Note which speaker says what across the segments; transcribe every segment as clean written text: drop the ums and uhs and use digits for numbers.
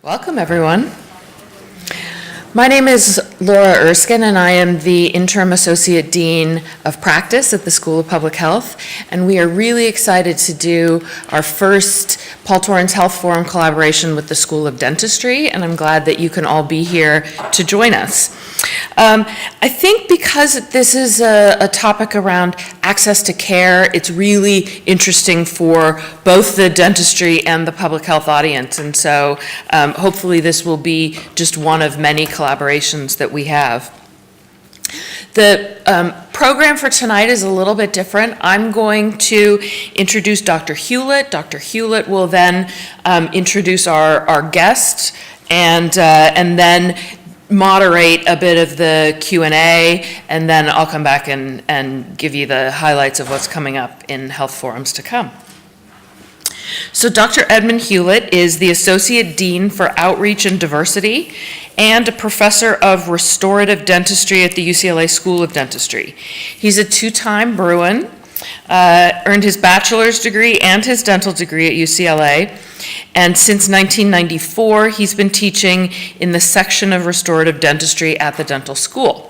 Speaker 1: Welcome, everyone. My name is Laura Erskine, and I am the Interim Associate Dean of Practice at the School of Public Health, and we are really excited to do our first Paul Torrens Health Forum collaboration with the School of Dentistry, and I'm glad that you can all be here to join us. I think because this is a topic around access to care, it's really interesting for both the dentistry and the public health audience, and so hopefully this will be just one of many collaborations that we have. The program for tonight is a little bit different. I'm going to introduce Dr. Hewlett. Dr. Hewlett will then introduce our guest and then moderate a bit of the Q&A, and then I'll come back and give you the highlights of what's coming up in health forums to come. So Dr. Edmund Hewlett is the Associate Dean for Outreach and Diversity and a Professor of Restorative Dentistry at the UCLA School of Dentistry. He's a two-time Bruin, earned his bachelor's degree and his dental degree at UCLA, and since 1994, he's been teaching in the section of restorative dentistry at the dental school.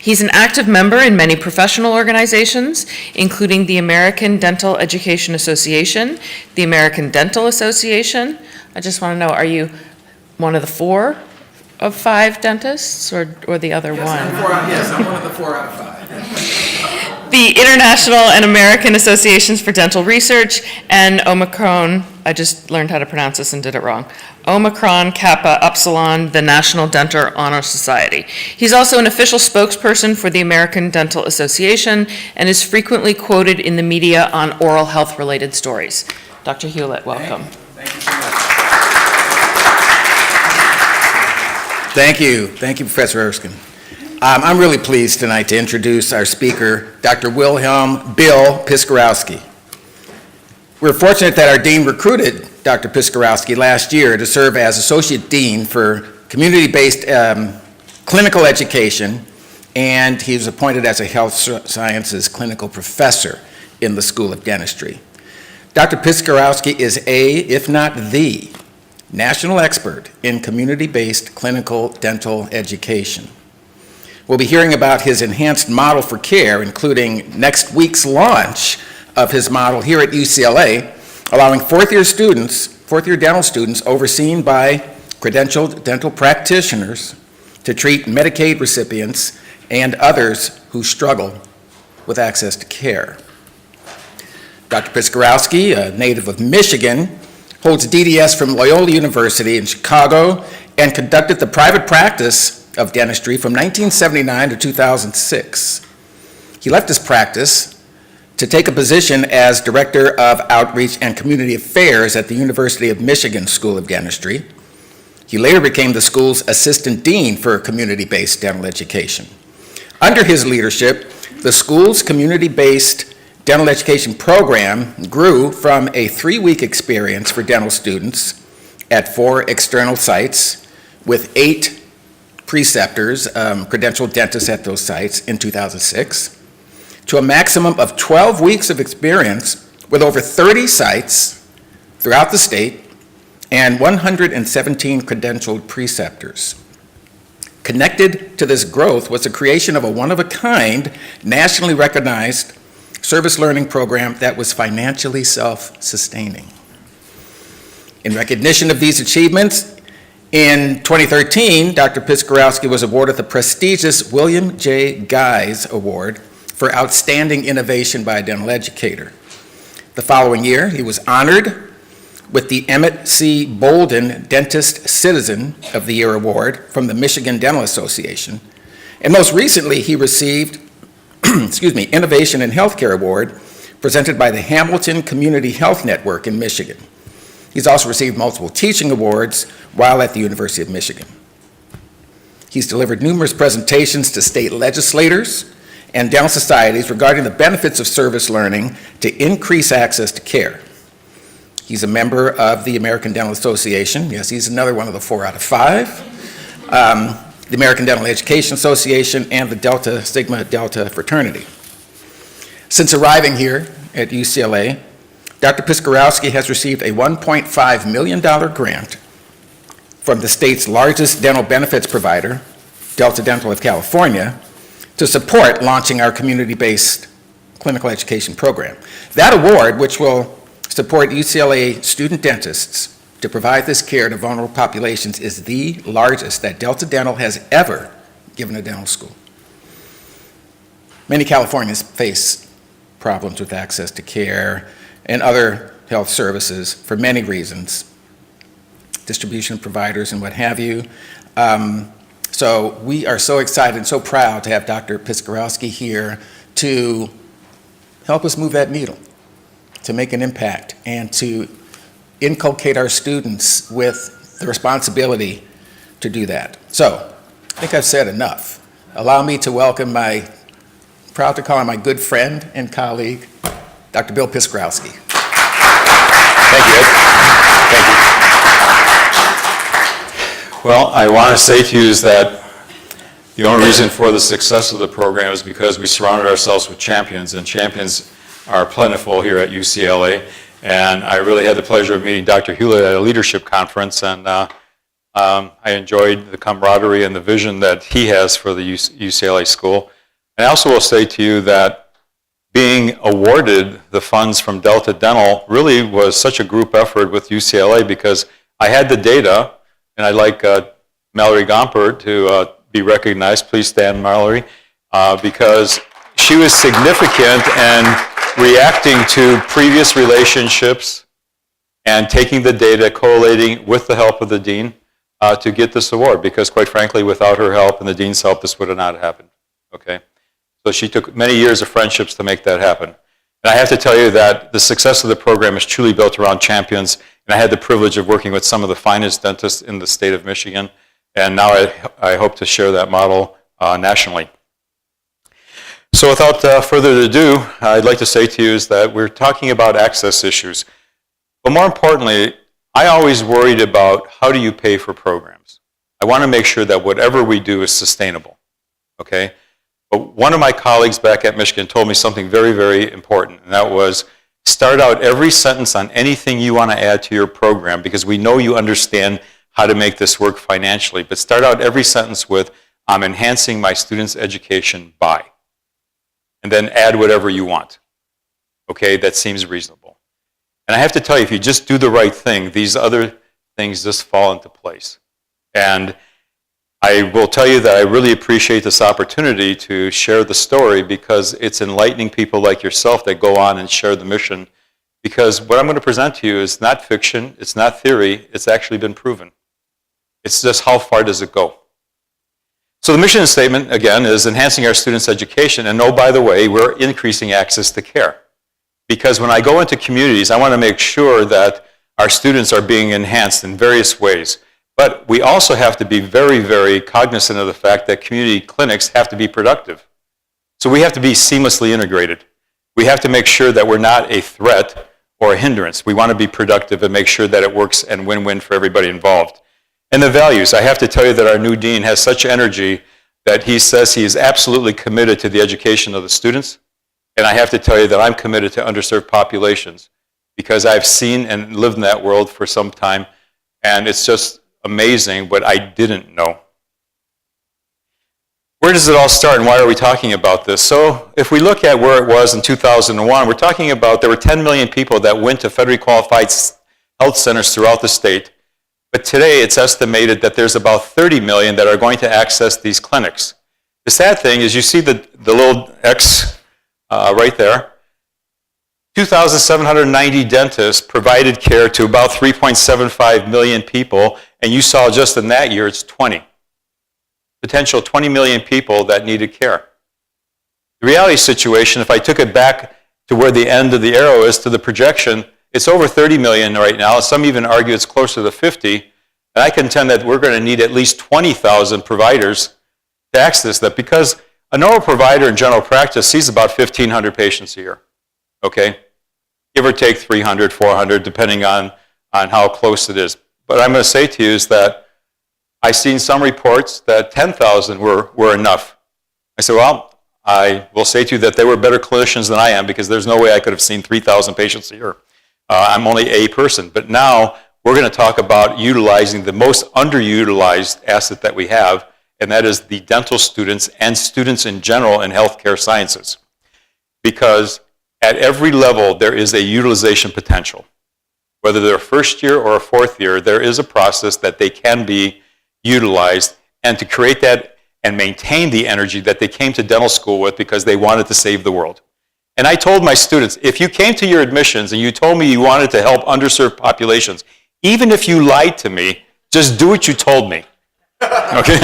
Speaker 1: He's an active member in many professional organizations, including the American Dental Education Association, the American Dental Association. I just want to know, are you one of the 4 of 5 dentists, or the other one?
Speaker 2: I'm one of the 4 out of 5.
Speaker 1: The International and American Associations for Dental Research, and Omicron, I just learned how to pronounce this and did it wrong, Omicron Kappa Upsilon, the National Dental Honor Society. He's also an official spokesperson for the American Dental Association and is frequently quoted in the media on oral health-related stories. Dr. Hewlett, welcome.
Speaker 2: Thank you so much.
Speaker 3: Thank you, Professor Erskine. I'm really pleased tonight to introduce our speaker, Dr. Wilhelm Bill Piskorowski. We're fortunate that our dean recruited Dr. Piskorowski last year to serve as Associate Dean for Community-Based Clinical Education, and he was appointed as a Health Sciences Clinical Professor in the School of Dentistry. Dr. Piskorowski is if not the, national expert in community-based clinical dental education. We'll be hearing about his enhanced model for care, including next week's launch of his model here at UCLA, allowing fourth-year dental students overseen by credentialed dental practitioners to treat Medicaid recipients and others who struggle with access to care. Dr. Piskorowski, a native of Michigan, holds DDS from Loyola University in Chicago and conducted the private practice of dentistry from 1979 to 2006. He left his practice to take a position as Director of Outreach and Community Affairs at the University of Michigan School of Dentistry. He later became the school's Assistant Dean for Community-Based Dental Education. Under his leadership, the school's community-based dental education program grew from a 3-week experience for dental students at 4 external sites with 8 preceptors, credentialed dentists at those sites in 2006, to a maximum of 12 weeks of experience with over 30 sites throughout the state and 117 credentialed preceptors. Connected to this growth was the creation of a one-of-a-kind, nationally recognized service learning program that was financially self-sustaining. In recognition of these achievements, in 2013, Dr. Piskorowski was awarded the prestigious William J. Guise Award for Outstanding Innovation by a Dental Educator. The following year, he was honored with the Emmett C. Bolden Dentist Citizen of the Year Award from the Michigan Dental Association. And most recently, he received Innovation in Healthcare Award presented by the Hamilton Community Health Network in Michigan. He's also received multiple teaching awards while at the University of Michigan. He's delivered numerous presentations to state legislators and dental societies regarding the benefits of service learning to increase access to care. He's a member of the American Dental Association. Yes, he's another one of the 4 out of 5. The American Dental Education Association and the Delta Sigma Delta fraternity. Since arriving here at UCLA, Dr. Piskorowski has received a $1.5 million grant from the state's largest dental benefits provider, Delta Dental of California, to support launching our community-based clinical education program. That award, which will support UCLA student dentists to provide this care to vulnerable populations, is the largest that Delta Dental has ever given a dental school. Many Californians face problems with access to care and other health services for many reasons, distribution of providers and what have you. So we are so excited and so proud to have Dr. Piskorowski here to help us move that needle, to make an impact, and to inculcate our students with the responsibility to do that. So I think I've said enough. Allow me to welcome proud to call him my good friend and colleague, Dr. Bill Piskorowski.
Speaker 4: Thank you, Ed. Thank you. Well, I want to say to you is that the only reason for the success of the program is because we surrounded ourselves with champions, and champions are plentiful here at UCLA. And I really had the pleasure of meeting Dr. Hewlett at a leadership conference, and I enjoyed the camaraderie and the vision that he has for the UCLA school. And I also will say to you that being awarded the funds from Delta Dental really was such a group effort with UCLA, because I had the data, and I'd like Mallory Gompert to be recognized. Please stand, Mallory, because she was significant and reacting to previous relationships and taking the data, collating with the help of the dean to get this award, because quite frankly, without her help and the dean's help, this would have not happened, okay? So she took many years of friendships to make that happen. And I have to tell you that the success of the program is truly built around champions, and I had the privilege of working with some of the finest dentists in the state of Michigan, and now I hope to share that model nationally. So without further ado, I'd like to say to you is that we're talking about access issues. But more importantly, I always worried about how do you pay for programs. I want to make sure that whatever we do is sustainable, okay? But one of my colleagues back at Michigan told me something very, very important, and that was start out every sentence on anything you want to add to your program, because we know you understand how to make this work financially, but start out every sentence with, I'm enhancing my students' education by. And then add whatever you want. Okay, that seems reasonable. And I have to tell you, if you just do the right thing, these other things just fall into place. And I will tell you that I really appreciate this opportunity to share the story, because it's enlightening people like yourself that go on and share the mission. Because what I'm going to present to you is not fiction, it's not theory, it's actually been proven. It's just how far does it go? So the mission statement, again, is enhancing our students' education. And oh, by the way, we're increasing access to care. Because when I go into communities, I want to make sure that our students are being enhanced in various ways. But we also have to be very, very cognizant of the fact that community clinics have to be productive. So we have to be seamlessly integrated. We have to make sure that we're not a threat or a hindrance. We want to be productive and make sure that it works and win-win for everybody involved. And the values, I have to tell you that our new dean has such energy that he says he is absolutely committed to the education of the students. And I have to tell you that I'm committed to underserved populations, because I've seen and lived in that world for some time, and it's just amazing what I didn't know. Where does it all start, and why are we talking about this? So if we look at where it was in 2001, we're talking about there were 10 million people that went to federally qualified health centers throughout the state. But today it's estimated that there's about 30 million that are going to access these clinics. The sad thing is you see the little X right there. 2,790 dentists provided care to about 3.75 million people, and you saw just in that year it's 20. Potential 20 million people that needed care. The reality situation, if I took it back to where the end of the arrow is to the projection, it's over 30 million right now. Some even argue it's closer to 50. And I contend that we're going to need at least 20,000 providers to access that, because a normal provider in general practice sees about 1,500 patients a year, okay? Give or take 300, 400, depending on how close it is. But I'm going to say to you is that I've seen some reports that 10,000 were enough. I said, well, I will say to you that they were better clinicians than I am, because there's no way I could have seen 3,000 patients a year. I'm only a person. But now we're going to talk about utilizing the most underutilized asset that we have, and that is the dental students and students in general in healthcare sciences. Because at every level, there is a utilization potential. Whether they're a first year or a fourth year, there is a process that they can be utilized, and to create that and maintain the energy that they came to dental school with because they wanted to save the world. And I told my students, if you came to your admissions and you told me you wanted to help underserved populations, even if you lied to me, just do what you told me. Okay?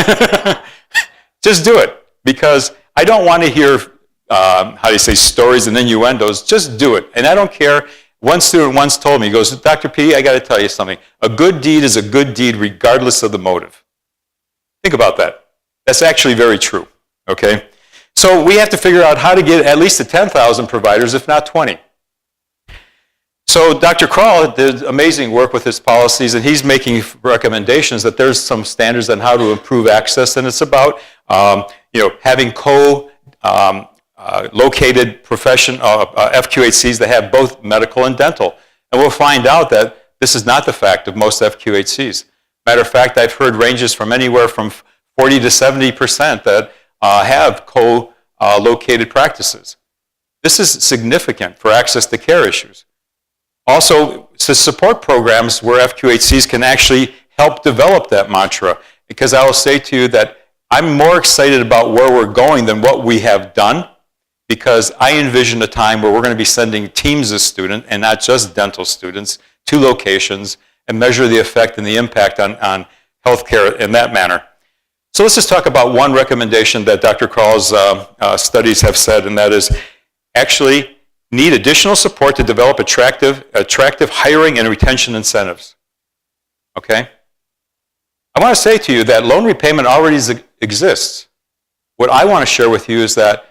Speaker 4: Just do it. Because I don't want to hear, stories and innuendos. Just do it. And I don't care. One student once told me, he goes, Dr. P, I got to tell you something. A good deed is a good deed regardless of the motive. Think about that. That's actually very true. Okay? So we have to figure out how to get at least to 10,000 providers, if not 20. So Dr. Kroll did amazing work with his policies, and he's making recommendations that there's some standards on how to improve access, and it's about having located profession FQHCs that have both medical and dental. And we'll find out that this is not the fact of most FQHCs. Matter of fact, I've heard ranges from anywhere from 40 to 70% that have co-located practices. This is significant for access to care issues. Also, to support programs where FQHCs can actually help develop that mantra, because I will say to you that I'm more excited about where we're going than what we have done, because I envision a time where we're going to be sending teams of students, and not just dental students, to locations and measure the effect and the impact on healthcare in that manner. So let's just talk about one recommendation that Dr. Kroll's studies have said, and that is actually need additional support to develop attractive hiring and retention incentives. Okay? I want to say to you that loan repayment already exists. What I want to share with you is that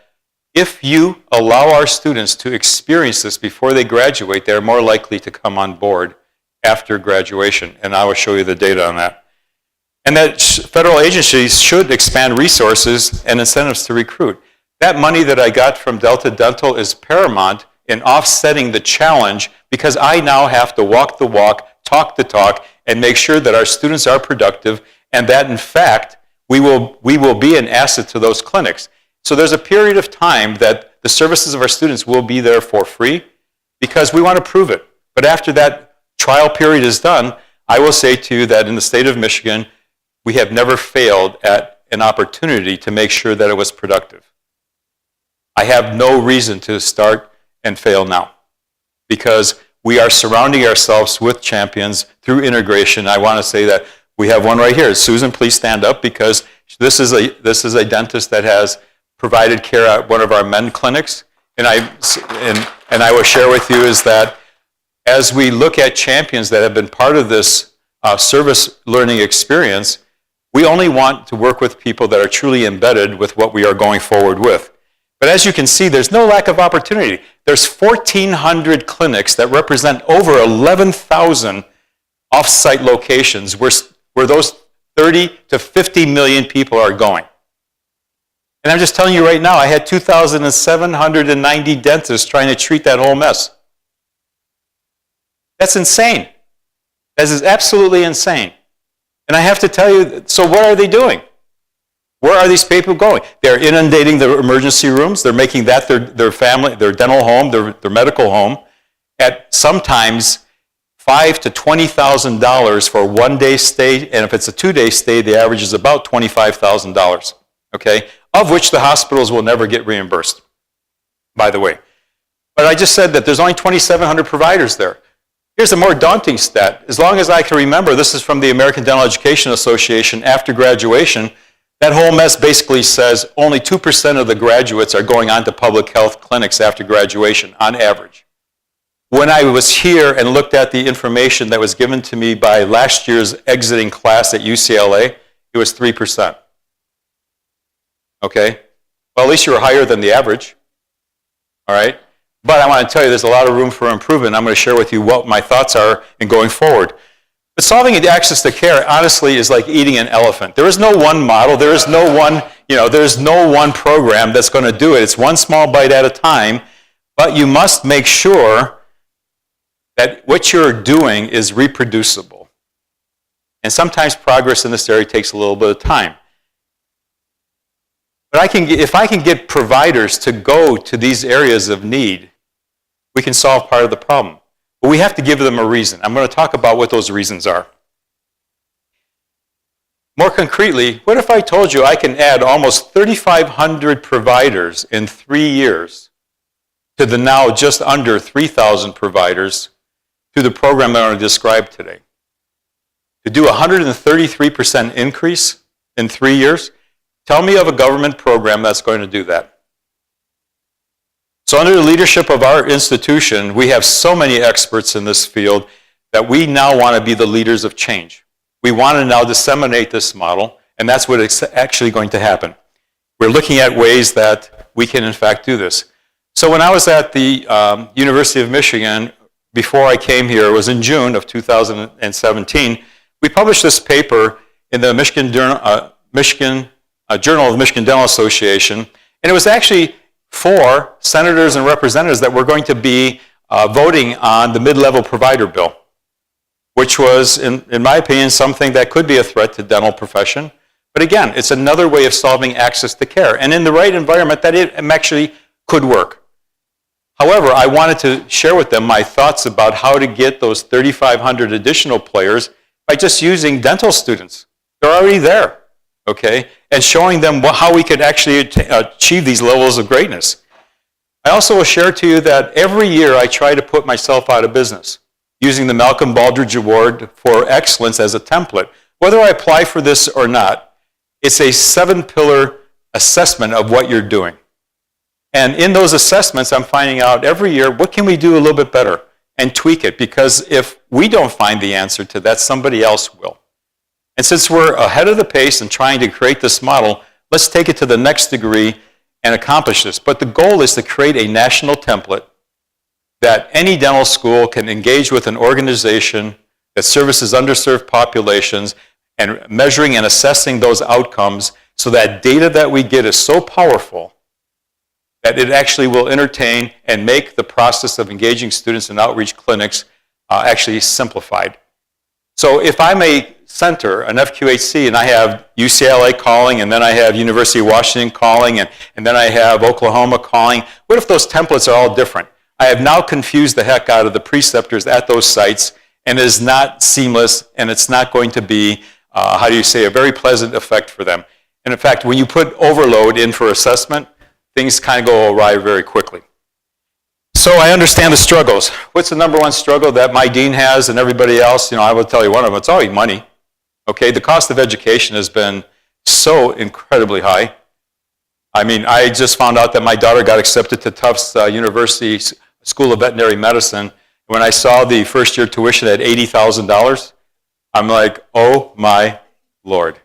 Speaker 4: if you allow our students to experience this before they graduate, they're more likely to come on board after graduation, and I will show you the data on that. And that federal agencies should expand resources and incentives to recruit. That money that I got from Delta Dental is paramount in offsetting the challenge, because I now have to walk the walk, talk the talk, and make sure that our students are productive, and that in fact, we will be an asset to those clinics. So there's a period of time that the services of our students will be there for free, because we want to prove it. But after that trial period is done, I will say to you that in the state of Michigan, we have never failed at an opportunity to make sure that it was productive. I have no reason to start and fail now, because we are surrounding ourselves with champions through integration. I want to say that we have one right here. Susan, please stand up, because this is a dentist that has provided care at one of our men clinics. And I will share with you is that as we look at champions that have been part of this service learning experience, we only want to work with people that are truly embedded with what we are going forward with. But as you can see, there's no lack of opportunity. There's 1,400 clinics that represent over 11,000 off-site locations where those 30 to 50 million people are going. And I'm just telling you right now, I had 2,790 dentists trying to treat that whole mess. That's insane. That is absolutely insane. And I have to tell you, so what are they doing? Where are these people going? They're inundating the emergency rooms. They're making that their family, their dental home, their medical home, at sometimes $5,000 to $20,000 for a one-day stay. And if it's a two-day stay, the average is about $25,000, okay? Of which the hospitals will never get reimbursed, by the way. But I just said that there's only 2,700 providers there. Here's a more daunting stat. As long as I can remember, this is from the American Dental Education Association, after graduation, that whole mess basically says only 2% of the graduates are going on to public health clinics after graduation, on average. When I was here and looked at the information that was given to me by last year's exiting class at UCLA, it was 3%. Okay? Well, at least you were higher than the average. All right? But I want to tell you there's a lot of room for improvement. I'm going to share with you what my thoughts are in going forward. But solving access to care, honestly, is like eating an elephant. There is no one model. There is no one, there's no one program that's going to do it. It's one small bite at a time. But you must make sure that what you're doing is reproducible. And sometimes progress in this area takes a little bit of time. But if I can get providers to go to these areas of need, we can solve part of the problem. But we have to give them a reason. I'm going to talk about what those reasons are. More concretely, what if I told you I can add almost 3,500 providers in 3 years to the now just under 3,000 providers through the program that I'm going to describe today? To do a 133% increase in 3 years, tell me of a government program that's going to do that. So under the leadership of our institution, we have so many experts in this field that we now want to be the leaders of change. We want to now disseminate this model, and that's what is actually going to happen. We're looking at ways that we can, in fact, do this. So when I was at the University of Michigan, before I came here, it was in June of 2017, we published this paper in the Journal of Michigan Dental Association, and it was actually for senators and representatives that were going to be voting on the mid-level provider bill, which was, in my opinion, something that could be a threat to the dental profession. But again, it's another way of solving access to care, and in the right environment that it actually could work. However, I wanted to share with them my thoughts about how to get those 3,500 additional players by just using dental students. They're already there. Okay, and showing them how we could actually achieve these levels of greatness. I also will share to you that every year I try to put myself out of business, using the Malcolm Baldrige Award for Excellence as a template. Whether I apply for this or not, it's a 7-pillar assessment of what you're doing. And in those assessments, I'm finding out every year, what can we do a little bit better and tweak it? Because if we don't find the answer to that, somebody else will. And since we're ahead of the pace and trying to create this model, let's take it to the next degree and accomplish this. But the goal is to create a national template that any dental school can engage with an organization that services underserved populations and measuring and assessing those outcomes so that data that we get is so powerful that it actually will entertain and make the process of engaging students in outreach clinics actually simplified. So if I'm a center, an FQHC, and I have UCLA calling, and then I have University of Washington calling, and then I have Oklahoma calling, what if those templates are all different? I have now confused the heck out of the preceptors at those sites, and it is not seamless, and it's not going to be, a very pleasant effect for them. And in fact, when you put overload in for assessment, things kind of go awry very quickly. So I understand the struggles. What's the number one struggle that my dean has and everybody else? I will tell you one of them. It's always money. Okay, the cost of education has been so incredibly high. I mean, I just found out that my daughter got accepted to Tufts University School of Veterinary Medicine. When I saw the first-year tuition at $80,000, I'm like, oh my Lord.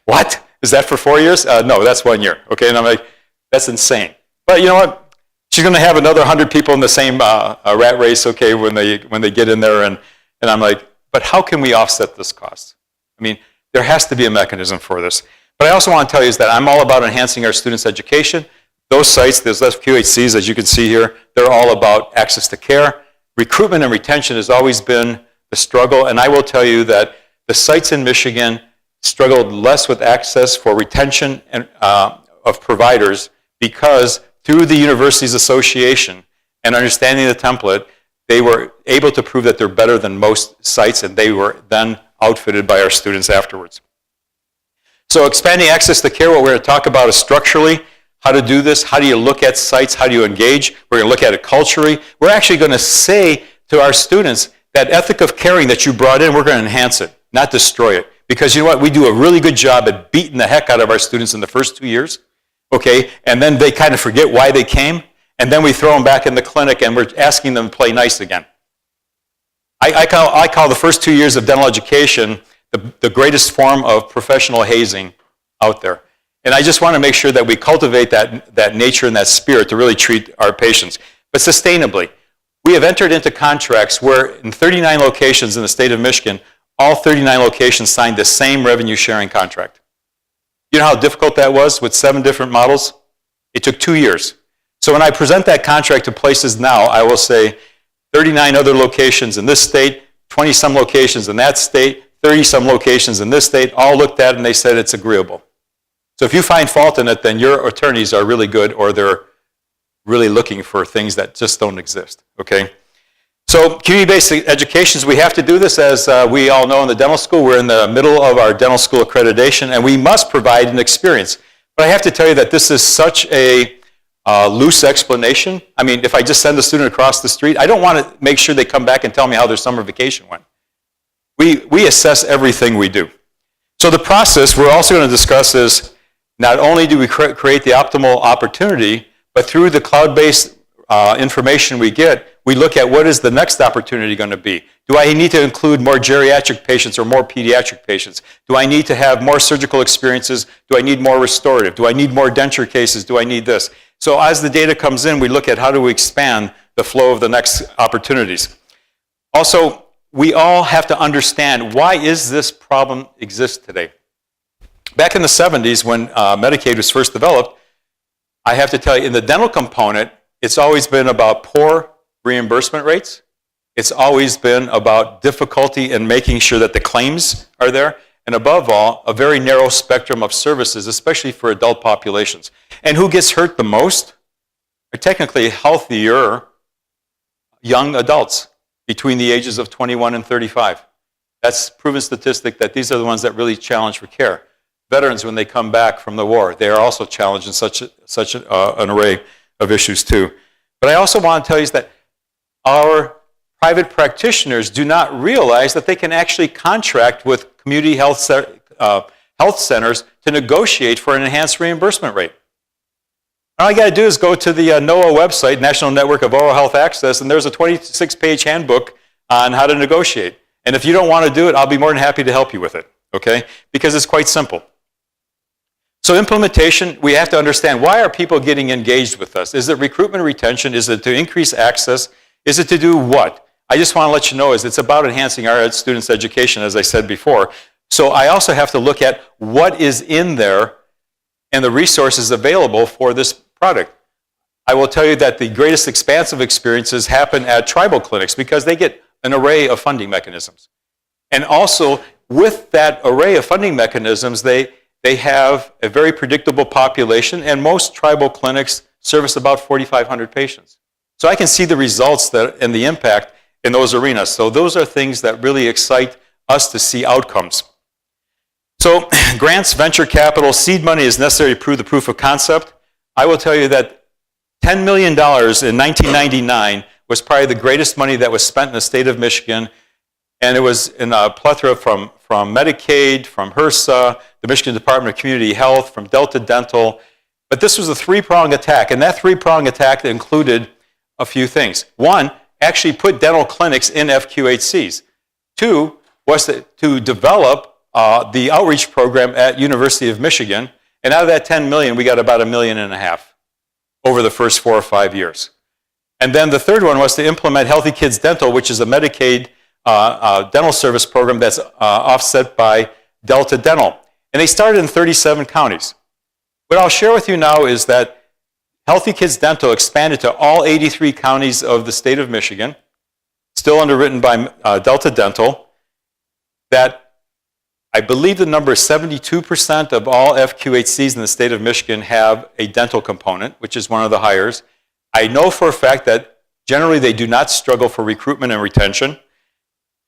Speaker 4: What? Is that for 4 years? No, that's 1 year. Okay, and I'm like, that's insane. But you know what? She's going to have another 100 people in the same rat race, okay, when they get in there, and I'm like, but how can we offset this cost? I mean, there has to be a mechanism for this. But I also want to tell you is that I'm all about enhancing our students' education. Those sites, those FQHCs, as you can see here, they're all about access to care. Recruitment and retention has always been the struggle, and I will tell you that the sites in Michigan struggled less with access for retention of providers because through the Universities Association and understanding the template, they were able to prove that they're better than most sites, and they were then outfitted by our students afterwards. So expanding access to care, what we're going to talk about is structurally, how to do this, how do you look at sites, how do you engage, we're going to look at it culturally. We're actually going to say to our students, that ethic of caring that you brought in, we're going to enhance it, not destroy it. Because you know what, we do a really good job at beating the heck out of our students in the first 2 years, okay, and then they kind of forget why they came, and then we throw them back in the clinic and we're asking them to play nice again. I call the first 2 years of dental education the greatest form of professional hazing out there. And I just want to make sure that we cultivate that nature and that spirit to really treat our patients, but sustainably. We have entered into contracts where in 39 locations in the state of Michigan, all 39 locations signed the same revenue sharing contract. You know how difficult that was with 7 different models? It took 2 years. So when I present that contract to places now, I will say 39 other locations in this state, 20-some locations in that state, 30-some locations in this state, all looked at and they said it's agreeable. So if you find fault in it, then your attorneys are really good, or they're really looking for things that just don't exist, okay? So community-based educations, we have to do this, as we all know in the dental school. We're in the middle of our dental school accreditation, and we must provide an experience. But I have to tell you that this is such a loose explanation. I mean, if I just send a student across the street, I don't want to make sure they come back and tell me how their summer vacation went. We assess everything we do. So the process we're also going to discuss is not only do we create the optimal opportunity, but through the cloud-based information we get, we look at what is the next opportunity going to be. Do I need to include more geriatric patients or more pediatric patients? Do I need to have more surgical experiences? Do I need more restorative? Do I need more denture cases? Do I need this? So as the data comes in, we look at how do we expand the flow of the next opportunities. Also, we all have to understand, why is this problem exist today? Back in the 70s, when Medicaid was first developed, I have to tell you, in the dental component, it's always been about poor reimbursement rates. It's always been about difficulty in making sure that the claims are there. And above all, a very narrow spectrum of services, especially for adult populations. And who gets hurt the most are technically healthier young adults between the ages of 21 and 35. That's proven statistic that these are the ones that really challenge for care. Veterans, when they come back from the war, they are also challenged in such an array of issues too. But I also want to tell you that our private practitioners do not realize that they can actually contract with community health centers to negotiate for an enhanced reimbursement rate. All you got to do is go to the NOAA website, National Network of Oral Health Access, and there's a 26-page handbook on how to negotiate. And if you don't want to do it, I'll be more than happy to help you with it, okay? Because it's quite simple. So implementation, we have to understand, why are people getting engaged with us? Is it recruitment and retention? Is it to increase access? Is it to do what? I just want to let you know is it's about enhancing our students' education, as I said before. So I also have to look at what is in there and the resources available for this product. I will tell you that the greatest expansive experiences happen at tribal clinics because they get an array of funding mechanisms. And also, with that array of funding mechanisms, they have a very predictable population, and most tribal clinics service about 4,500 patients. So I can see the results and the impact in those arenas. So those are things that really excite us to see outcomes. So grants, venture capital, seed money is necessary to prove the proof of concept. I will tell you that $10 million in 1999 was probably the greatest money that was spent in the state of Michigan, and it was in a plethora from Medicaid, from HRSA, the Michigan Department of Community Health, from Delta Dental. But this was a three-pronged attack, and that three-pronged attack included a few things. One, actually put dental clinics in FQHCs. Two, was to develop the outreach program at University of Michigan, and out of that 10 million, we got about $1.5 million over the first 4 or 5 years. And then the third one was to implement Healthy Kids Dental, which is a Medicaid dental service program that's offset by Delta Dental. And they started in 37 counties. What I'll share with you now is that Healthy Kids Dental expanded to all 83 counties of the state of Michigan, still underwritten by Delta Dental, that I believe the number is 72% of all FQHCs in the state of Michigan have a dental component, which is one of the highers. I know for a fact that generally they do not struggle for recruitment and retention.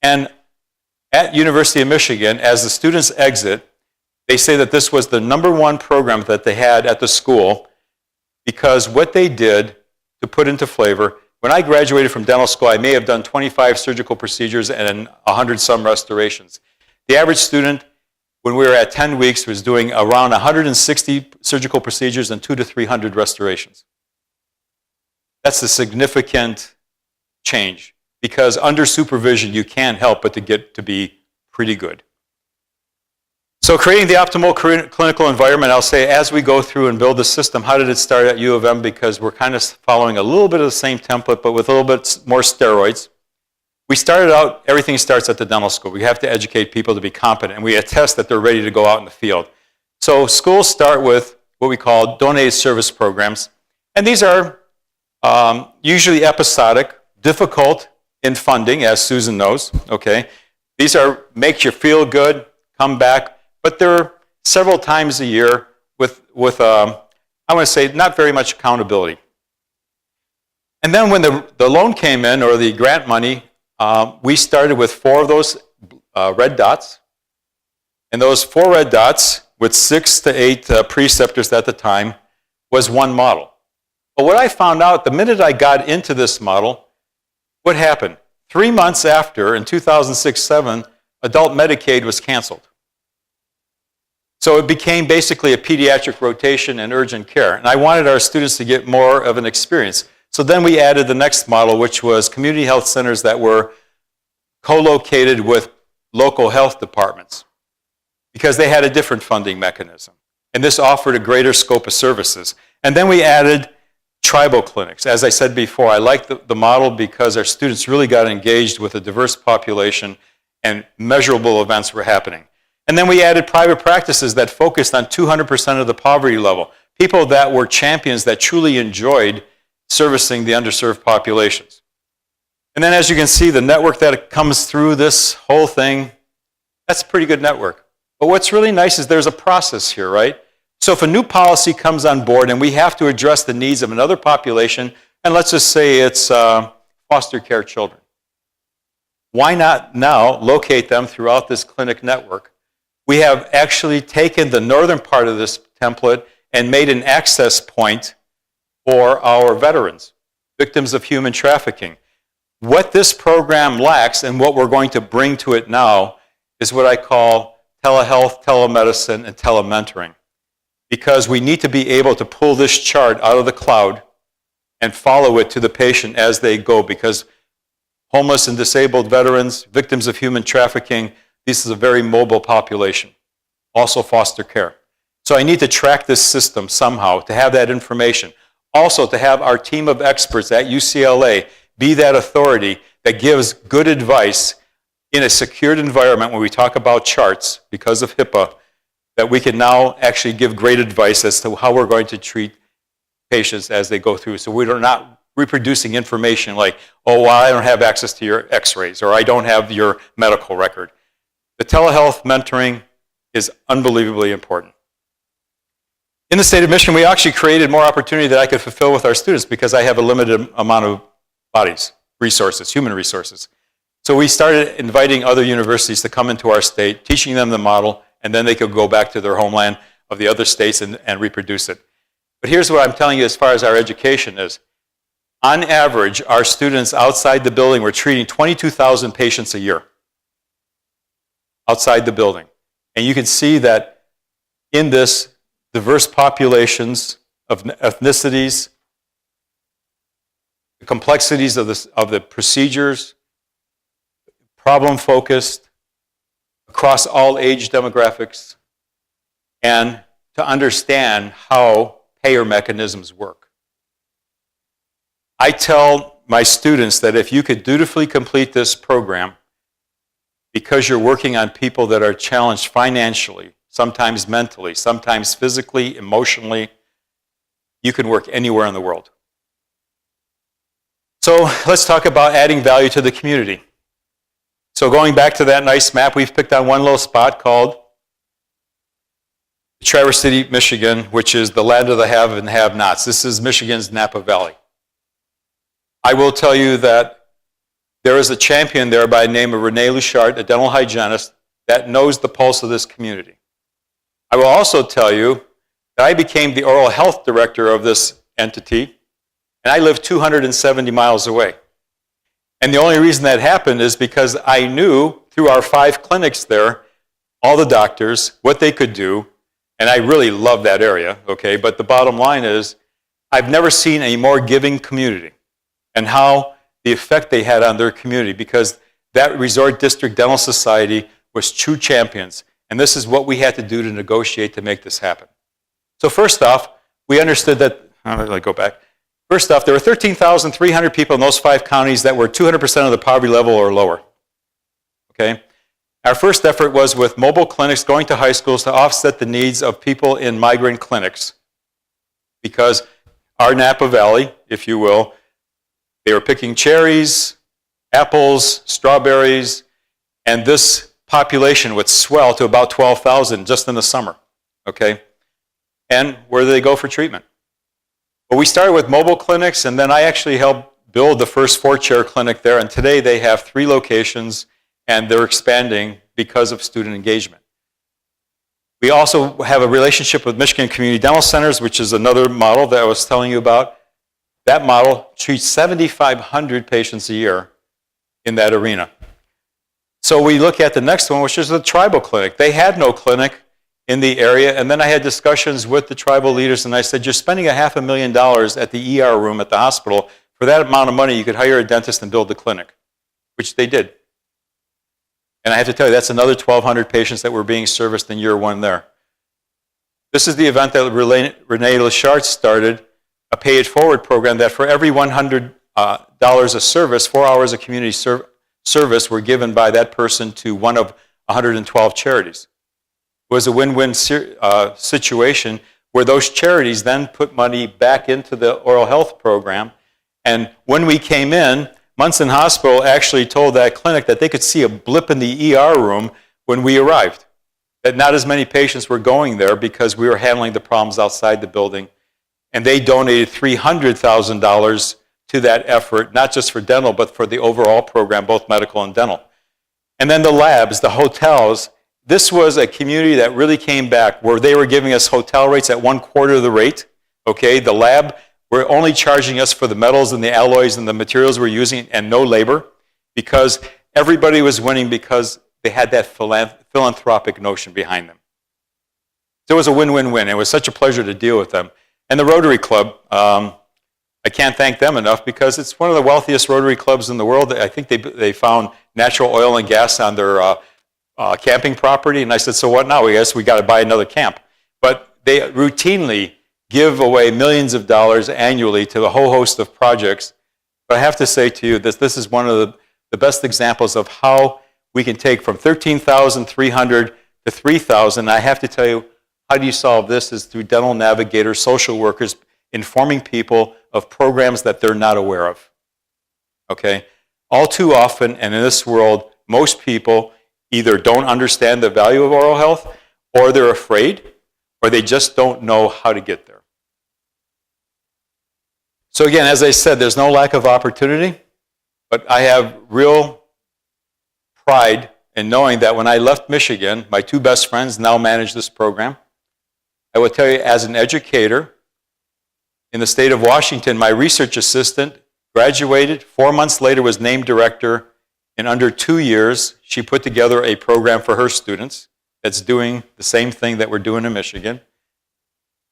Speaker 4: And at University of Michigan, as the students exit, they say that this was the #1 program that they had at the school, because what they did to put into flavor, when I graduated from dental school, I may have done 25 surgical procedures and 100-some restorations. The average student, when we were at 10 weeks, was doing around 160 surgical procedures and 200 to 300 restorations. That's a significant change, because under supervision, you can't help but to get to be pretty good. So creating the optimal clinical environment, I'll say, as we go through and build the system, how did it start at U of M? Because we're kind of following a little bit of the same template, but with a little bit more steroids. We started out, everything starts at the dental school. We have to educate people to be competent, and we attest that they're ready to go out in the field. So schools start with what we call donated service programs, and these are usually episodic, difficult in funding, as Susan knows, okay? These are make you feel good, come back, but they're several times a year with I want to say, not very much accountability. And then when the loan came in, or the grant money, we started with 4 of those red dots. And those 4 red dots, with 6 to 8 preceptors at the time, was one model. But what I found out, the minute I got into this model, what happened? 3 months after, in 2006-07, adult Medicaid was canceled. So it became basically a pediatric rotation and urgent care. And I wanted our students to get more of an experience. So then we added the next model, which was community health centers that were co-located with local health departments, because they had a different funding mechanism. And this offered a greater scope of services. And then we added tribal clinics. As I said before, I liked the model because our students really got engaged with a diverse population and measurable events were happening. And then we added private practices that focused on 200% of the poverty level, people that were champions that truly enjoyed servicing the underserved populations. And then as you can see, the network that comes through this whole thing, that's a pretty good network. But what's really nice is there's a process here, right? So if a new policy comes on board and we have to address the needs of another population, and let's just say it's foster care children, why not now locate them throughout this clinic network? We have actually taken the northern part of this template and made an access point for our veterans, victims of human trafficking. What this program lacks and what we're going to bring to it now is what I call telehealth, telemedicine, and telementoring. Because we need to be able to pull this chart out of the cloud and follow it to the patient as they go, because homeless and disabled veterans, victims of human trafficking, this is a very mobile population. Also foster care. So I need to track this system somehow to have that information. Also to have our team of experts at UCLA be that authority that gives good advice in a secured environment when we talk about charts because of HIPAA, that we can now actually give great advice as to how we're going to treat patients as they go through. So we're not reproducing information like, oh, well, I don't have access to your x-rays, or I don't have your medical record. The telehealth mentoring is unbelievably important. In the state of Michigan, we actually created more opportunity that I could fulfill with our students because I have a limited amount of bodies, resources, human resources. So we started inviting other universities to come into our state, teaching them the model, and then they could go back to their homeland of the other states and reproduce it. But here's what I'm telling you as far as our education is. On average, our students outside the building were treating 22,000 patients a year outside the building. And you can see that in this diverse populations of ethnicities, the complexities of the procedures, problem-focused, across all age demographics, and to understand how payer mechanisms work. I tell my students that if you could dutifully complete this program, because you're working on people that are challenged financially, sometimes mentally, sometimes physically, emotionally, you can work anywhere in the world. So let's talk about adding value to the community. So going back to that nice map, we've picked on one little spot called Traverse City, Michigan, which is the land of the have and have-nots. This is Michigan's Napa Valley. I will tell you that there is a champion there by the name of Renee Luchard, a dental hygienist, that knows the pulse of this community. I will also tell you that I became the oral health director of this entity, and I live 270 miles away. And the only reason that happened is because I knew through our 5 clinics there, all the doctors, what they could do, and I really love that area, okay? But the bottom line is, I've never seen a more giving community, and how the effect they had on their community, because that Resort District Dental Society was true champions, and this is what we had to do to negotiate to make this happen. So first off, we understood that, let me go back. First off, there were 13,300 people in those 5 counties that were 200% of the poverty level or lower, okay? Our first effort was with mobile clinics going to high schools to offset the needs of people in migrant clinics, because our Napa Valley, if you will, they were picking cherries, apples, strawberries, and this population would swell to about 12,000 just in the summer, okay? And where do they go for treatment? Well, we started with mobile clinics, and then I actually helped build the first 4-chair clinic there, and today they have 3 locations, and they're expanding because of student engagement. We also have a relationship with Michigan Community Dental Centers, which is another model that I was telling you about. That model treats 7,500 patients a year in that arena. So we look at the next one, which is the tribal clinic. They had no clinic in the area, and then I had discussions with the tribal leaders, and I said, you're spending $500,000 at the ER room at the hospital. For that amount of money, you could hire a dentist and build the clinic, which they did. And I have to tell you, that's another 1,200 patients that were being serviced in year 1 there. This is the event that Renee Lachart started, a Pay It Forward program that for every $100 of service, 4 hours of community service were given by that person to one of 112 charities. It was a win-win situation where those charities then put money back into the oral health program. And when we came in, Munson Hospital actually told that clinic that they could see a blip in the ER room when we arrived, that not as many patients were going there because we were handling the problems outside the building. And they donated $300,000 to that effort, not just for dental, but for the overall program, both medical and dental. And then the labs, the hotels, this was a community that really came back where they were giving us hotel rates at 1/4 of the rate. Okay, the lab were only charging us for the metals and the alloys and the materials we're using and no labor, because everybody was winning because they had that philanthropic notion behind them. So it was a win-win-win. It was such a pleasure to deal with them. And the Rotary Club, I can't thank them enough because it's one of the wealthiest Rotary clubs in the world. I think they found natural oil and gas on their camping property. And I said, so what now? I guess we got to buy another camp. But they routinely give away millions of dollars annually to a whole host of projects. But I have to say to you that this is one of the best examples of how we can take from 13,300 to 3,000. I have to tell you, how do you solve this is through dental navigators, social workers, informing people of programs that they're not aware of. Okay? All too often, and in this world, most people either don't understand the value of oral health, or they're afraid, or they just don't know how to get there. So again, as I said, there's no lack of opportunity, but I have real pride in knowing that when I left Michigan, my 2 best friends now manage this program. I will tell you, as an educator in the state of Washington, my research assistant graduated, 4 months later was named director. In under 2 years, she put together a program for her students that's doing the same thing that we're doing in Michigan.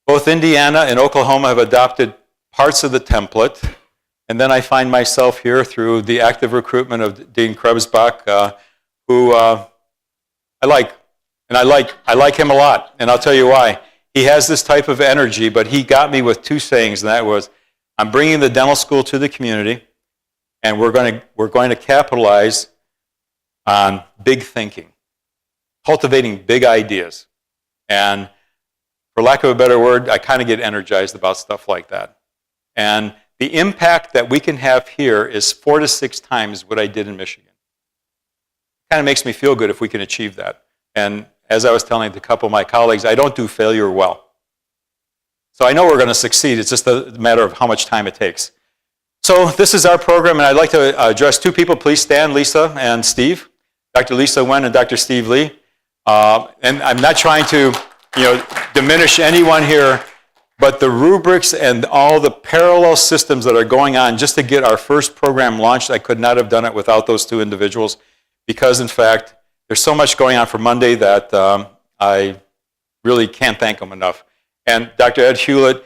Speaker 4: Both Indiana and Oklahoma have adopted parts of the template, and then I find myself here through the active recruitment of Dean Krebsbach, who I like. And I like him a lot, and I'll tell you why. He has this type of energy, but he got me with 2 sayings, and that was, I'm bringing the dental school to the community, and we're going to capitalize on big thinking, cultivating big ideas. And for lack of a better word, I kind of get energized about stuff like that. And the impact that we can have here is 4 to 6 times what I did in Michigan. It kind of makes me feel good if we can achieve that. And as I was telling a couple of my colleagues, I don't do failure well. So I know we're going to succeed. It's just a matter of how much time it takes. So this is our program, and I'd like to address 2 people. Please stand, Lisa and Steve. Dr. Lisa Wen and Dr. Steve Lee. And I'm not trying to diminish anyone here, but the rubrics and all the parallel systems that are going on just to get our first program launched, I could not have done it without those 2 individuals, because in fact, there's so much going on for Monday that I really can't thank them enough. And Dr. Ed Hewlett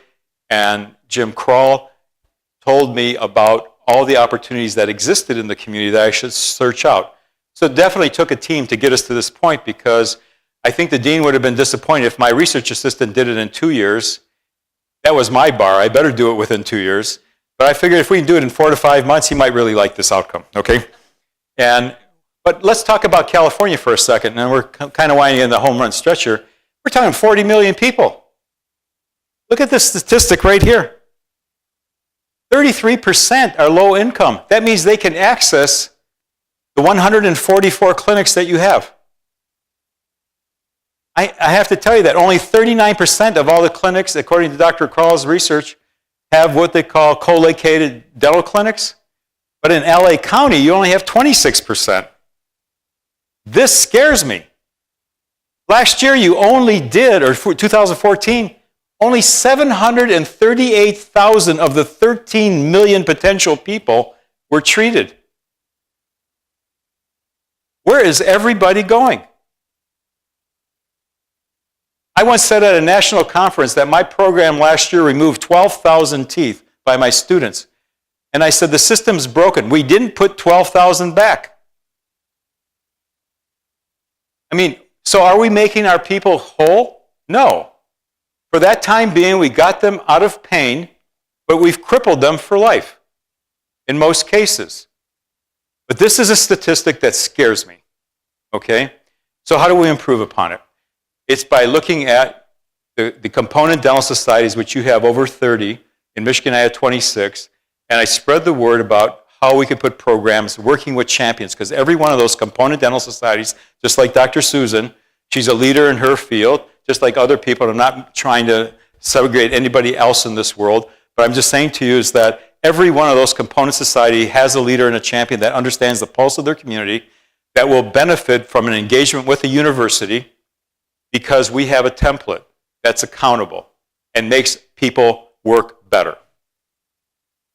Speaker 4: and Jim Kroll told me about all the opportunities that existed in the community that I should search out. So it definitely took a team to get us to this point, because I think the dean would have been disappointed if my research assistant did it in 2 years. That was my bar. I better do it within 2 years. But I figured if we can do it in 4 to 5 months, he might really like this outcome, okay? But let's talk about California for a second, and we're kind of winding in the home run stretch here. We're talking 40 million people. Look at this statistic right here. 33% are low income. That means they can access the 144 clinics that you have. I have to tell you that only 39% of all the clinics, according to Dr. Krall's research, have what they call co-located dental clinics. But in LA County, you only have 26%. This scares me. Last year, you only did, or 2014, only 738,000 of the 13 million potential people were treated. Where is everybody going? I once said at a national conference that my program last year removed 12,000 teeth by my students. And I said, the system's broken. We didn't put 12,000 back. I mean, so are we making our people whole? No. For that time being, we got them out of pain, but we've crippled them for life in most cases. But this is a statistic that scares me, okay? So how do we improve upon it? It's by looking at the component dental societies, which you have over 30. In Michigan, I had 26. And I spread the word about how we could put programs working with champions, because every one of those component dental societies, just like Dr. Susan, she's a leader in her field, just like other people. I'm not trying to segregate anybody else in this world, but I'm just saying to you is that every one of those component society has a leader and a champion that understands the pulse of their community, that will benefit from an engagement with the university, because we have a template that's accountable and makes people work better.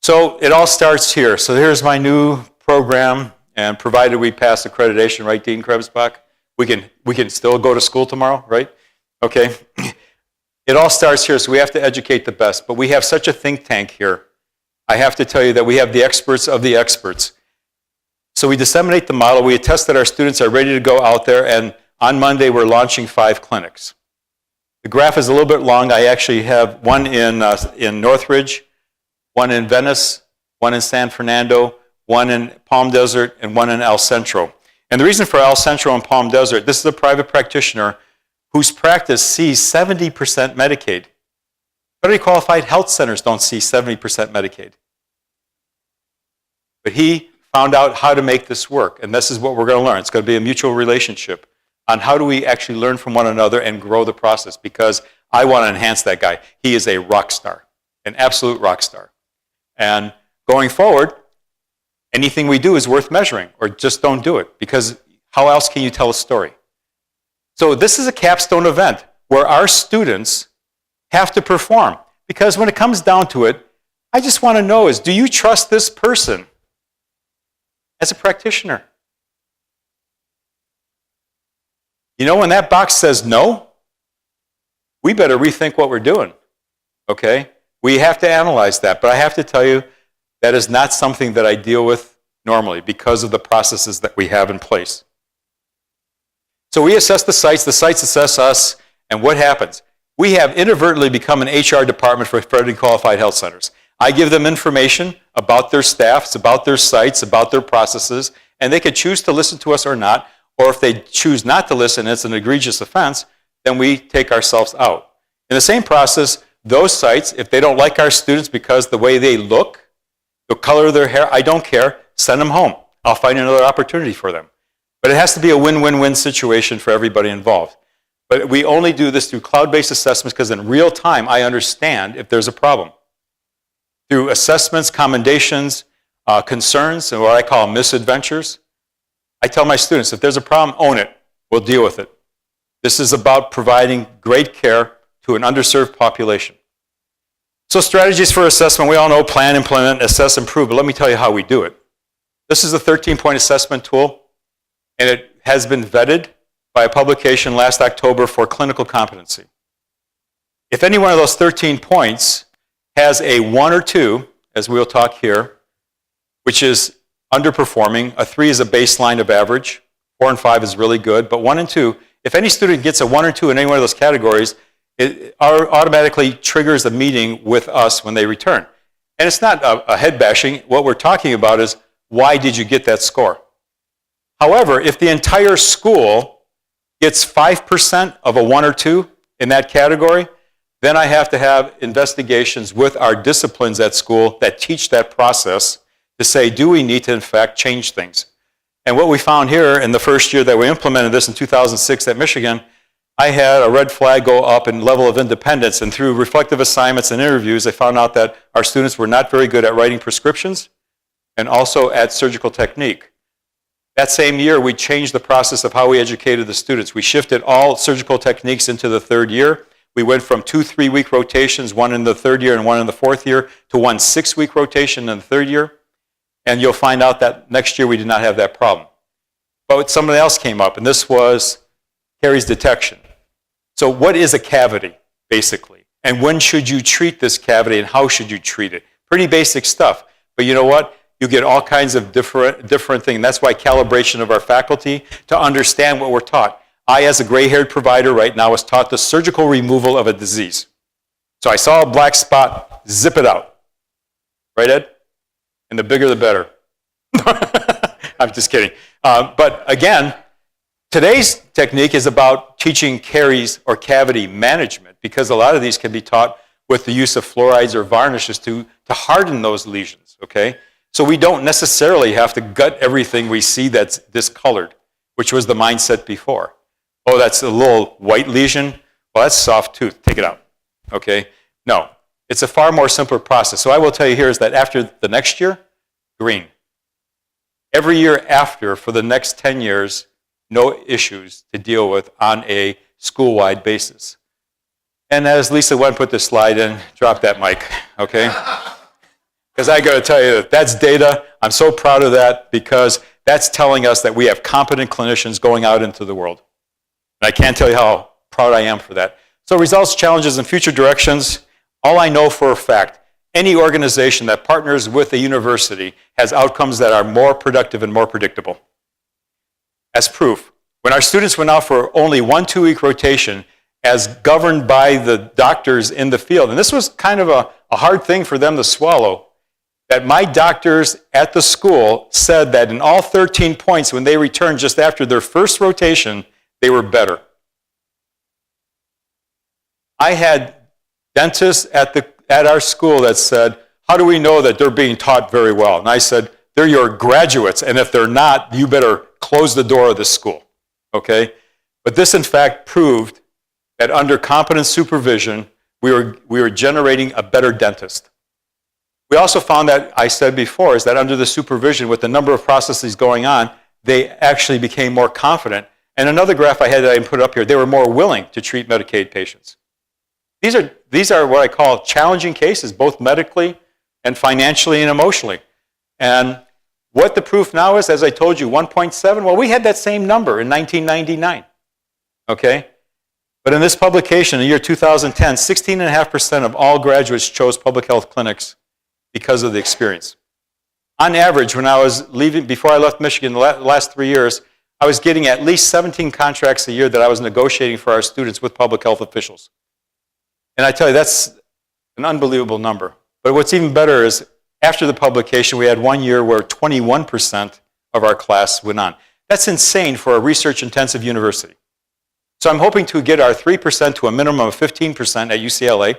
Speaker 4: So it all starts here. So here's my new program, and provided we pass accreditation, right, Dean Krebsbach? We can still go to school tomorrow, right? Okay. It all starts here, so we have to educate the best. But we have such a think tank here. I have to tell you that we have the experts of the experts. So we disseminate the model. We attest that our students are ready to go out there, and on Monday, we're launching 5 clinics. The graph is a little bit long. I actually have one in Northridge, one in Venice, one in San Fernando, one in Palm Desert, and one in El Centro. And the reason for El Centro and Palm Desert, this is a private practitioner whose practice sees 70% Medicaid. Federally qualified health centers don't see 70% Medicaid. But he found out how to make this work, and this is what we're going to learn. It's going to be a mutual relationship on how do we actually learn from one another and grow the process, because I want to enhance that guy. He is a rock star, an absolute rock star. And going forward, anything we do is worth measuring, or just don't do it, because how else can you tell a story? So this is a capstone event where our students have to perform, because when it comes down to it, I just want to know is, do you trust this person as a practitioner? You know, when that box says no, we better rethink what we're doing, okay? We have to analyze that, but I have to tell you, that is not something that I deal with normally because of the processes that we have in place. So we assess the sites assess us, and what happens? We have inadvertently become an HR department for federally qualified health centers. I give them information about their staffs, about their sites, about their processes, and they can choose to listen to us or not, or if they choose not to listen, it's an egregious offense, then we take ourselves out. In the same process, those sites, if they don't like our students because the way they look, the color of their hair, I don't care, send them home. I'll find another opportunity for them. But it has to be a win-win-win situation for everybody involved. But we only do this through cloud-based assessments because in real time, I understand if there's a problem. Through assessments, commendations, concerns, and what I call misadventures, I tell my students, if there's a problem, own it. We'll deal with it. This is about providing great care to an underserved population. So strategies for assessment, we all know plan, implement, assess, improve, but let me tell you how we do it. This is a 13-point assessment tool, and it has been vetted by a publication last October for clinical competency. If any one of those 13 points has a 1 or 2, as we'll talk here, which is underperforming, a 3 is a baseline of average, 4 and 5 is really good, but 1 and 2, if any student gets a 1 or 2 in any one of those categories, it automatically triggers a meeting with us when they return. And it's not a head bashing. What we're talking about is, why did you get that score? However, if the entire school gets 5% of a 1 or 2 in that category, then I have to have investigations with our disciplines at school that teach that process to say, do we need to in fact change things? And what we found here in the first year that we implemented this in 2006 at Michigan, I had a red flag go up in level of independence, and through reflective assignments and interviews, I found out that our students were not very good at writing prescriptions and also at surgical technique. That same year, we changed the process of how we educated the students. We shifted all surgical techniques into the third year. We went from 2 3-week rotations, one in the third year and one in the fourth year, to 1 6-week rotation in the third year. And you'll find out that next year we did not have that problem. But something else came up, and this was caries detection. So what is a cavity, basically? And when should you treat this cavity, and how should you treat it? Pretty basic stuff. But you know what? You get all kinds of different things. That's why calibration of our faculty to understand what we're taught. I, as a gray-haired provider right now, was taught the surgical removal of a disease. So I saw a black spot, zip it out. Right, Ed? And the bigger the better. I'm just kidding. But again, today's technique is about teaching caries or cavity management, because a lot of these can be taught with the use of fluorides or varnishes to harden those lesions, okay? So we don't necessarily have to gut everything we see that's discolored, which was the mindset before. Oh, that's a little white lesion. Well, that's soft tooth. Take it out, okay? No, it's a far more simpler process. So I will tell you here is that after the next year, green. Every year after, for the next 10 years, no issues to deal with on a school-wide basis. And as Lisa went and put this slide in, drop that mic, okay? Because I got to tell you, that's data. I'm so proud of that, because that's telling us that we have competent clinicians going out into the world. And I can't tell you how proud I am for that. So results, challenges, and future directions. All I know for a fact, any organization that partners with a university has outcomes that are more productive and more predictable. As proof, when our students went out for only 1 2-week rotation, as governed by the doctors in the field, and this was kind of a hard thing for them to swallow, that my doctors at the school said that in all 13 points when they returned just after their first rotation, they were better. I had dentists at our school that said, how do we know that they're being taught very well? And I said, they're your graduates, and if they're not, you better close the door of this school, okay? But this, in fact, proved that under competent supervision, we were generating a better dentist. We also found that, I said before, is that under the supervision, with the number of processes going on, they actually became more confident. And another graph I had that I put up here, they were more willing to treat Medicaid patients. These are what I call challenging cases, both medically and financially and emotionally. And what the proof now is, as I told you, 1.7, well, we had that same number in 1999, okay? But in this publication, in the year 2010, 16.5% of all graduates chose public health clinics because of the experience. On average, when I was leaving, before I left Michigan, the last 3 years, I was getting at least 17 contracts a year that I was negotiating for our students with public health officials. And I tell you, that's an unbelievable number. But what's even better is, after the publication, we had 1 year where 21% of our class went on. That's insane for a research-intensive university. So I'm hoping to get our 3% to a minimum of 15% at UCLA,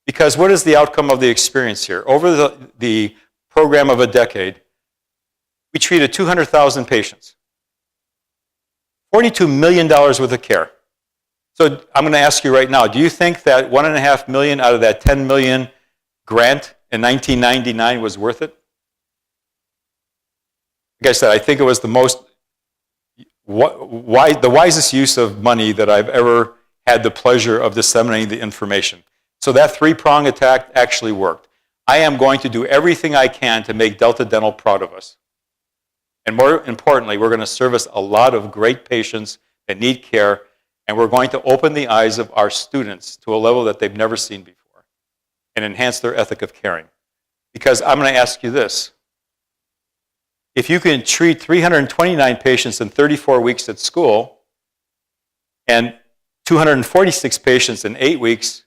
Speaker 4: because what is the outcome of the experience here? Over the program of a decade, we treated 200,000 patients, $42 million worth of care. So I'm going to ask you right now, do you think that $1.5 million out of that $10 million grant in 1999 was worth it? Like I said, I think it was the wisest use of money that I've ever had the pleasure of disseminating the information. So that 3-prong attack actually worked. I am going to do everything I can to make Delta Dental proud of us. And more importantly, we're going to service a lot of great patients that need care, and we're going to open the eyes of our students to a level that they've never seen before and enhance their ethic of caring. Because I'm going to ask you this. If you can treat 329 patients in 34 weeks at school and 246 patients in 8 weeks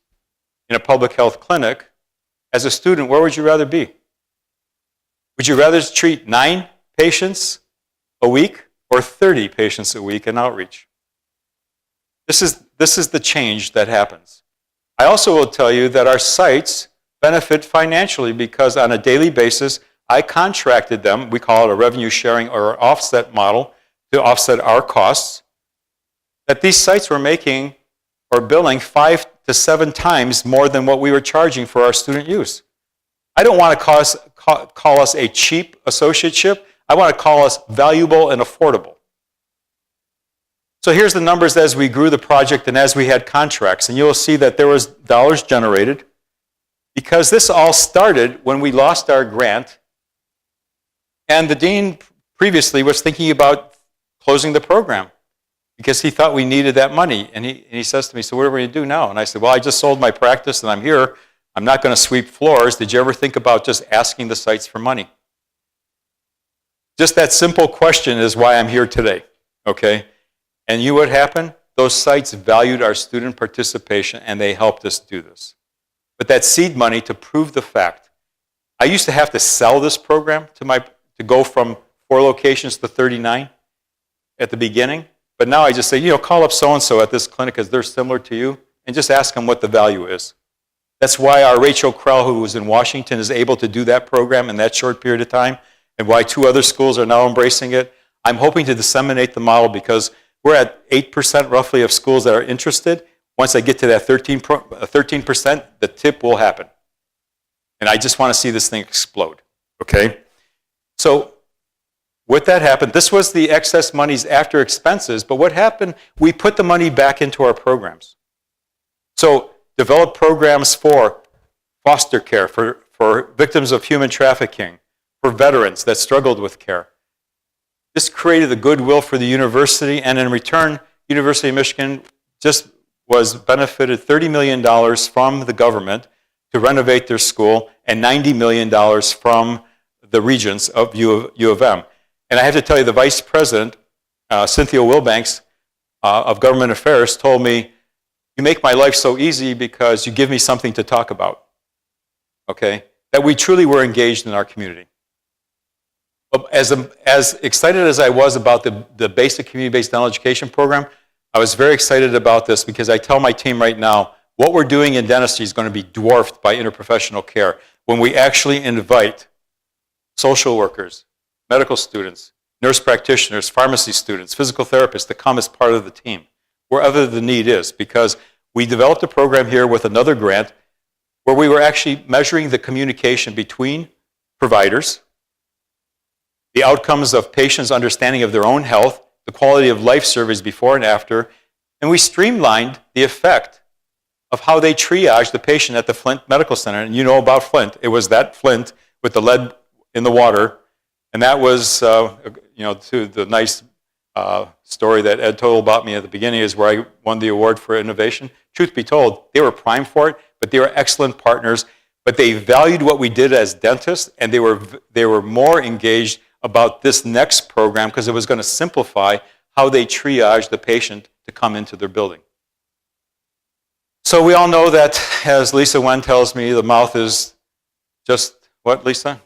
Speaker 4: in a public health clinic, as a student, where would you rather be? Would you rather treat 9 patients a week or 30 patients a week in outreach? This is the change that happens. I also will tell you that our sites benefit financially because on a daily basis, I contracted them, we call it a revenue sharing or offset model, to offset our costs, that these sites were making or billing 5 to 7 times more than what we were charging for our student use. I don't want to call us a cheap associateship. I want to call us valuable and affordable. So here's the numbers as we grew the project and as we had contracts. And you'll see that there was dollars generated because this all started when we lost our grant. And the dean previously was thinking about closing the program because he thought we needed that money. And he says to me, so what are we going to do now? And I said, well, I just sold my practice and I'm here. I'm not going to sweep floors. Did you ever think about just asking the sites for money? Just that simple question is why I'm here today, okay? And you know what happened? Those sites valued our student participation and they helped us do this. But that seed money to prove the fact. I used to have to sell this program to go from 4 locations to 39 at the beginning. But now I just say, call up so-and-so at this clinic because they're similar to you and just ask them what the value is. That's why our Rachel Krell, who was in Washington, is able to do that program in that short period of time and why 2 other schools are now embracing it. I'm hoping to disseminate the model because we're at 8% roughly of schools that are interested. Once I get to that 13%, the tip will happen. And I just want to see this thing explode, okay? So with that happened, this was the excess monies after expenses, but what happened, we put the money back into our programs. So develop programs for foster care, for victims of human trafficking, for veterans that struggled with care. This created the goodwill for the university, and in return, University of Michigan just was benefited $30 million from the government to renovate their school and $90 million from the regents of U of M. And I have to tell you, the vice president, Cynthia Wilbanks of Government Affairs, told me, you make my life so easy because you give me something to talk about, okay? That we truly were engaged in our community. As excited as I was about the basic community-based dental education program, I was very excited about this because I tell my team right now, what we're doing in dentistry is going to be dwarfed by interprofessional care when we actually invite social workers, medical students, nurse practitioners, pharmacy students, physical therapists to come as part of the team, wherever the need is, because we developed a program here with another grant where we were actually measuring the communication between providers, the outcomes of patients' understanding of their own health, the quality of life surveys before and after, and we streamlined the effect of how they triage the patient at the Flint Medical Center. And you know about Flint. It was that Flint with the lead in the water, and that was, to the nice story that Ed told about me at the beginning is where I won the award for innovation. Truth be told, they were primed for it, but they were excellent partners, but they valued what we did as dentists, and they were more engaged about this next program because it was going to simplify how they triage the patient to come into their building. So we all know that, as Lisa Wen tells me, the mouth is just, what, Lisa?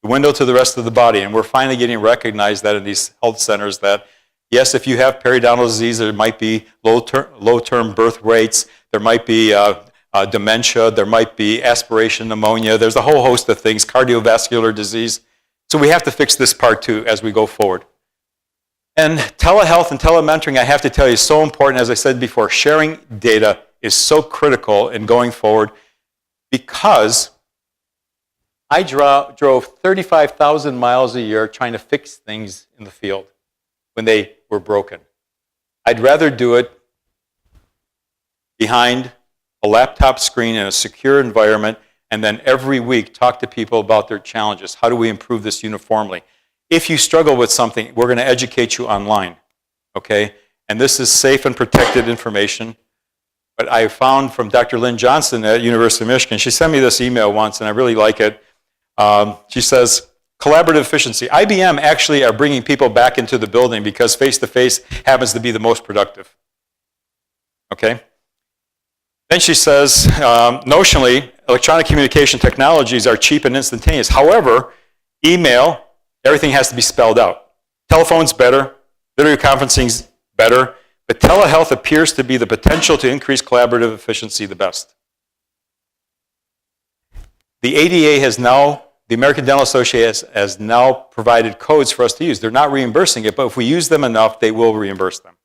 Speaker 4: The window to the rest of the body, and we're finally getting recognized that in these health centers that, yes, if you have periodontal disease, there might be low-term birth rates, there might be dementia, there might be aspiration pneumonia, there's a whole host of things, cardiovascular disease. So we have to fix this part too as we go forward. And telehealth and telementoring, I have to tell you, is so important. As I said before, sharing data is so critical in going forward because I drove 35,000 miles a year trying to fix things in the field when they were broken. I'd rather do it behind a laptop screen in a secure environment and then every week talk to people about their challenges. How do we improve this uniformly? If you struggle with something, we're going to educate you online, okay? And this is safe and protected information. But I found from Dr. Lynn Johnson at University of Michigan, she sent me this email once, and I really like it. She says, collaborative efficiency. IBM actually are bringing people back into the building because face-to-face happens to be the most productive, okay? Then she says, notionally, electronic communication technologies are cheap and instantaneous. However, email, everything has to be spelled out. Telephone's better, video conferencing's better, but telehealth appears to be the potential to increase collaborative efficiency the best. The ADA has now, the American Dental Association has now provided codes for us to use. They're not reimbursing it, but if we use them enough, they will reimburse them.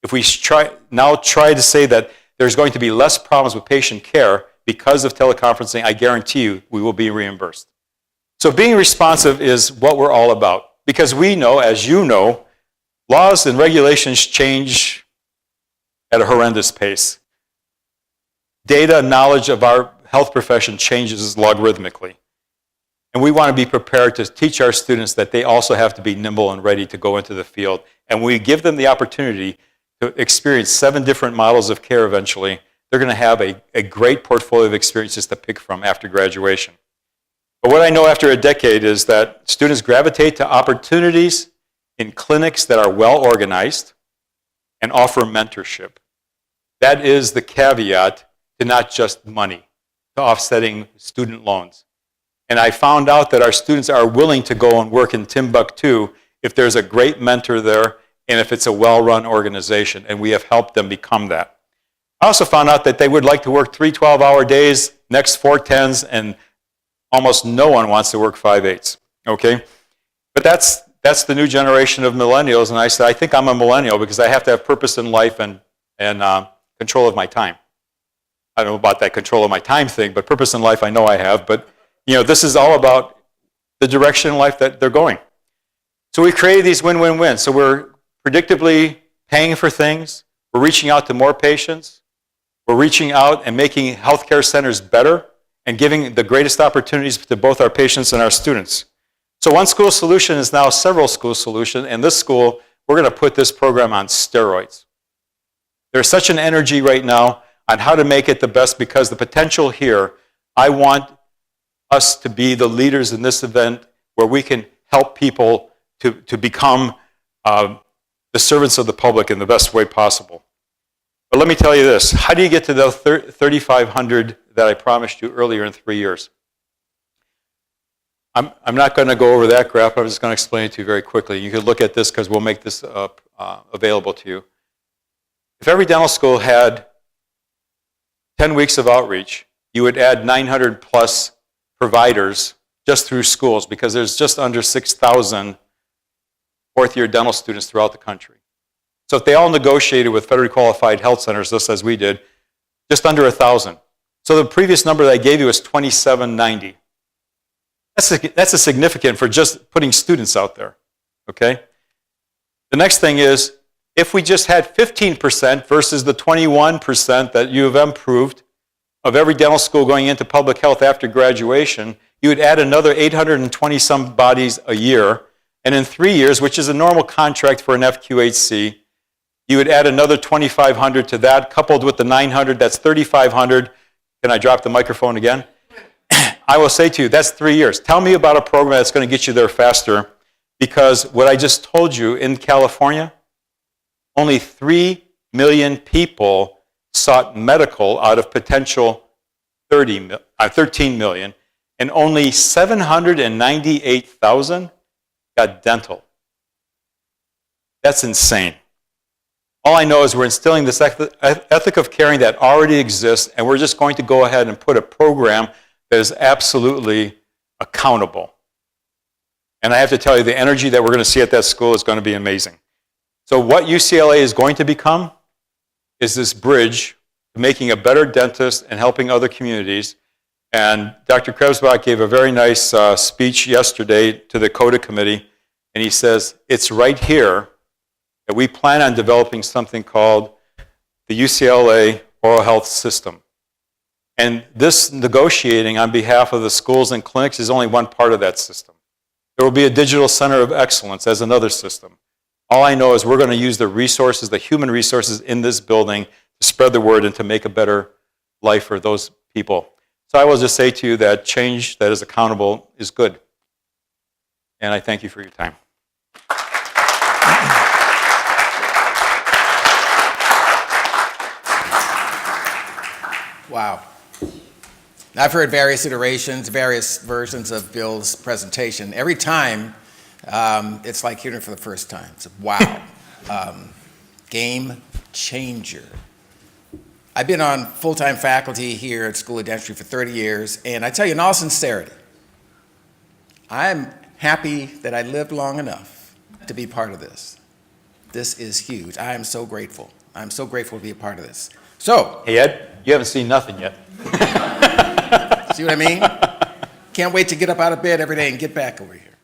Speaker 4: If we try to say that there's going to be less problems with patient care because of teleconferencing, I guarantee you we will be reimbursed. So being responsive is what we're all about, because we know, as you know, laws and regulations change at a horrendous pace. Data knowledge of our health profession changes logarithmically. And we want to be prepared to teach our students that they also have to be nimble and ready to go into the field. And we give them the opportunity to experience 7 different models of care eventually. They're going to have a great portfolio of experiences to pick from after graduation. But what I know after a decade is that students gravitate to opportunities in clinics that are well organized and offer mentorship. That is the caveat to not just money, to offsetting student loans. And I found out that our students are willing to go and work in Timbuktu if there's a great mentor there and if it's a well-run organization, and we have helped them become that. I also found out that they would like to work 3 12-hour days, next 4 10s, and almost no one wants to work 5 8s, okay? But that's the new generation of millennials, and I said, I think I'm a millennial because I have to have purpose in life and control of my time. I don't know about that control of my time thing, but purpose in life I know I have, but this is all about the direction in life that they're going. So we created these win-win-wins. So we're predictably paying for things, we're reaching out to more patients, we're reaching out and making healthcare centers better and giving the greatest opportunities to both our patients and our students. So one school solution is now several school solutions, and this school, we're going to put this program on steroids. There's such an energy right now on how to make it the best because the potential here, I want us to be the leaders in this event where we can help people to become the servants of the public in the best way possible. But let me tell you this, how do you get to the 3,500 that I promised you earlier in 3 years? I'm not going to go over that graph, I'm just going to explain it to you very quickly. You can look at this because we'll make this available to you. If every dental school had 10 weeks of outreach, you would add 900 plus providers just through schools because there's just under 6,000 fourth-year dental students throughout the country. So if they all negotiated with federally qualified health centers, just as we did, just under 1,000. So the previous number that I gave you was 2,790. That's a significant for just putting students out there, okay? The next thing is, if we just had 15% versus the 21% that U of M proved of every dental school going into public health after graduation, you would add another 820 some bodies a year. And in 3 years, which is a normal contract for an FQHC, you would add another 2,500 to that, coupled with the 900, that's 3,500. Can I drop the microphone again? I will say to you, that's 3 years. Tell me about a program that's going to get you there faster, because what I just told you in California, only 3 million people sought medical out of potential 13 million, and only 798,000 got dental. That's insane. All I know is we're instilling this ethic of caring that already exists, and we're just going to go ahead and put a program that is absolutely accountable. And I have to tell you, the energy that we're going to see at that school is going to be amazing. So what UCLA is going to become is this bridge to making a better dentist and helping other communities. And Dr. Krebsbach gave a very nice speech yesterday to the CODA committee, and he says, it's right here that we plan on developing something called the UCLA Oral Health System. And this negotiating on behalf of the schools and clinics is only one part of that system. There will be a digital center of excellence as another system. All I know is we're going to use the resources, the human resources in this building to spread the word and to make a better life for those people. So I will just say to you that change that is accountable is good. And I thank you for your time.
Speaker 3: Wow. I've heard various iterations, various versions of Bill's presentation. Every time, it's like hearing it for the first time. It's wow. Game changer. I've been on full-time faculty here at School of Dentistry for 30 years, and I tell you in all sincerity, I'm happy that I lived long enough to be part of this. This is huge. I am so grateful. I'm so grateful to be a part of this. So,
Speaker 5: Hey, Ed, you haven't seen nothing yet.
Speaker 3: see what I mean? Can't wait to get up out of bed every day and get back over here.